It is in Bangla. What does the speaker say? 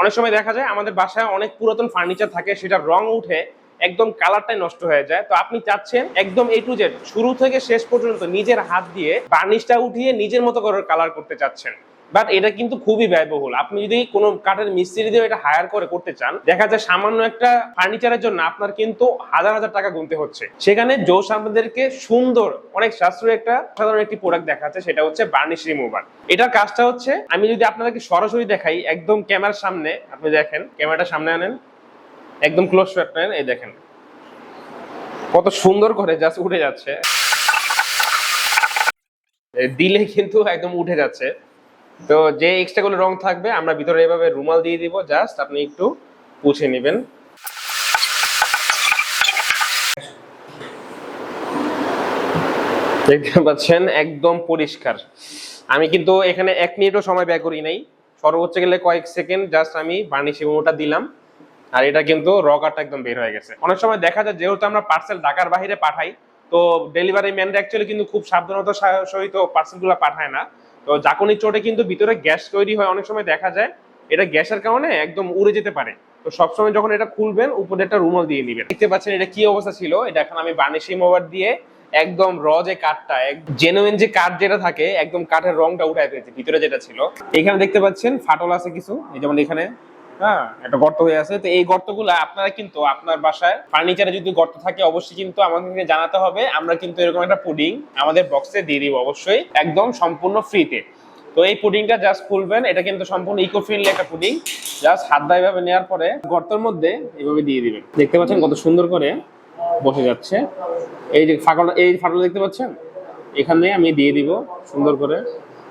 অনেক সময় দেখা যায় আমাদের বাসায় অনেক পুরাতন ফার্নিচার থাকে, সেটা রং উঠে একদম কালারটাই নষ্ট হয়ে যায়। তো আপনি চাচ্ছেন একদম A to Z শুরু থেকে শেষ পর্যন্ত নিজের হাত দিয়ে বার্নিশটা উঠিয়ে নিজের মতো করে কালার করতে চাচ্ছেন, বাট এটা কিন্তু খুবই ব্যয়বহুল। আপনি যদি কোনো কাঠের মিস্ত্রি দিয়ে এটা হায়ার করে করতে চান, দেখা যায় সামান্য একটা ফার্নিচারের জন্য আপনার কিন্তু হাজার হাজার টাকা গুনতে হচ্ছে। সেখানে জোশ আপনাদেরকে সুন্দর অনেক সাশ্রয়ী একটা সাধারণ একটি প্রোডাক্ট দেখাচ্ছে, সেটা হচ্ছে বার্নিশ রিমুভার। এটার কাজটা হচ্ছে, আমি যদি আপনাদেরকে সরাসরি দেখাই একদম ক্যামেরার সামনে, আপনি দেখেন ক্যামেরাটা সামনে আনেন, একদম ক্লোজ শট নেন, এই দেখেন কত সুন্দর করে জাস্ট উঠে যাচ্ছে, দিলে কিন্তু একদম উঠে যাচ্ছে। তো যে এক্সট্রা গুলো রং থাকবে আমরা ভিতরে এভাবে রুমাল দিয়ে দিব, জাস্ট আপনি একটু পুছে নেবেন। দেখতে পাচ্ছেন একদম পরিষ্কার। আমি কিন্তু এখানে 1 মিনিটও সময় ব্যয় করি নাই, সর্বোচ্চ গেলে কয়েক সেকেন্ড জাস্ট আমি বার্নিশ রিমুভারটা দিলাম, আর এটা কিন্তু রকারটা একদম বের হয়ে গেছে। অনেক সময় দেখা যায় যেহেতু আমরা পার্সেল ঢাকার বাইরে পাঠাই, তো ডেলিভারি ম্যানরা অ্যাকচুয়ালি কিন্তু খুব সাবধানতার সহিত পার্সেলগুলো পাঠায় না। তো জাকুনি চোটে কিন্তু ভিতরে গ্যাস তৈরি হয়, অনেক সময় দেখা যায় এটা গ্যাসের কারণে একদম উড়ে যেতে পারে। তো সবসময় যখন এটা খুলবেন উপরে একটা রুমাল দিয়ে নিবেন। দেখতে পাচ্ছেন এটা কি অবস্থা ছিল, এটা এখন আমি বার্নিশ রিমুভার দিয়ে একদম র যে কাঠটা, জেনুইন যে কাঠ যেটা থাকে, একদম কাঠের রংটা উঠাই ফেলেছি। ভিতরে যেটা ছিল এখানে দেখতে পাচ্ছেন ফাটল আছে কিছু, এই যেমন এখানে হ্যাঁ একটা গর্ত হয়ে আছে। তো এই গর্তগুলো আপনারা কিন্তু আপনার বাসায় ফার্নিচারে যদি গর্ত থাকে অবশ্যই কিন্তু আমাদেরকে জানাতে হবে, আমরা কিন্তু এরকম একটা পুডিং আমাদের বক্সে দিয়ে দিব অবশ্যই, একদম সম্পূর্ণ ফ্রিতে। তো এই পুডিংটা জাস্ট খুলবেন, এটা কিন্তু সম্পূর্ণ ইকো ফ্রেন্ডলি একটা পুডিং। জাস্ট হাত দিয়ে এভাবে নেওয়ার পরে গর্তের মধ্যে এইভাবে দিয়ে দিবেন। দেখতে পাচ্ছেন কত সুন্দর করে বসে যাচ্ছে। এই যে ফাটল, এই ফাটল দেখতে পাচ্ছেন, এখানে আমি দিয়ে দিব সুন্দর করে।